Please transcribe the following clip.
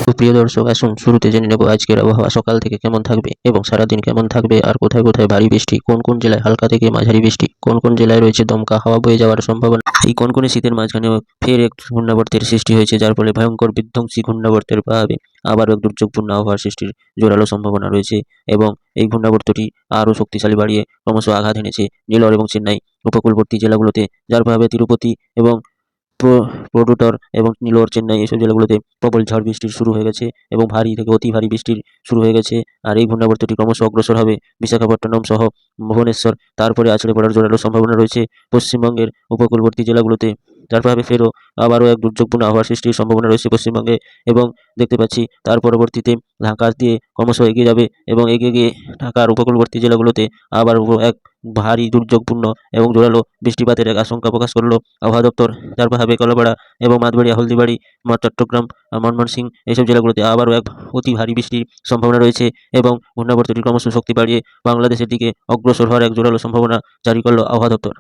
সুপ্রিয় দর্শক, আসুন শুরুতে জেনে নেব আজকের আবহাওয়া সকাল থেকে কেমন থাকবে এবং সারাদিন কেমন থাকবে, আর কোথায় কোথায় ভারী বৃষ্টি, কোন কোন জেলায় হালকা থেকে মাঝারি বৃষ্টি, কোন কোন জেলায় রয়েছে দমকা হাওয়া বয়ে যাওয়ার সম্ভাবনা। এই কনকনে শীতের মাঝখানেও ফের এক ঘূর্ণাবর্তের সৃষ্টি হয়েছে, যার ফলে ভয়ঙ্কর বিধ্বংসী ঘূর্ণাবর্তের প্রভাবে আবারও এক দুর্যোগপূর্ণ আবহাওয়ার সৃষ্টির জোরালো সম্ভাবনা রয়েছে। এবং এই ঘূর্ণাবর্তটি আরও শক্তিশালী বাড়িয়ে ক্রমশ আঘাত এনেছে নেলোর এবং চেন্নাই উপকূলবর্তী জেলাগুলোতে, যার প্রভাবে তিরুপতি এবং প্রোডুটর এবং নিলোর চেন্নাই এসব জেলাগুলোতে প্রবল ঝড় বৃষ্টির শুরু হয়ে গেছে এবং ভারী থেকে অতি ভারী বৃষ্টির শুরু হয়ে গেছে। আর এই ঘূর্ণাবর্তটি ক্রমশ অগ্রসর হবে বিশাখাপট্টনম সহ ভুবনেশ্বর, তারপরে আছড়ে পড়ার জোরালো সম্ভাবনা রয়েছে পশ্চিমবঙ্গের উপকূলবর্তী জেলাগুলোতে, যার প্রভাবে ফেরও আবারও এক দুর্যোগপূর্ণ আবহাওয়া সৃষ্টির সম্ভাবনা রয়েছে পশ্চিমবঙ্গে। এবং দেখতে পাচ্ছি তার পরবর্তীতে ঢাকা দিয়ে ক্রমশ এগিয়ে যাবে এবং এগিয়ে গিয়ে ঢাকার উপকূলবর্তী জেলাগুলোতে আবার এক ভারী দুর্যোগপূর্ণ এবং জোরালো বৃষ্টিপাতের এক আশঙ্কা প্রকাশ করলো আবহাওয়া দপ্তর, যার প্রভাবে কলাপাড়া এবং মাতবাড়িয়া, হলদিবাড়ি, চট্টগ্রাম, ময়মনসিংহ এইসব জেলাগুলোতে আবারও এক অতি ভারী বৃষ্টির সম্ভাবনা রয়েছে। এবং ঘূর্ণাবর্তটি ক্রমশ শক্তি বাড়িয়ে বাংলাদেশের দিকে অগ্রসর হওয়ার এক জোরালো সম্ভাবনা জারি করলো আবহাওয়া দপ্তর।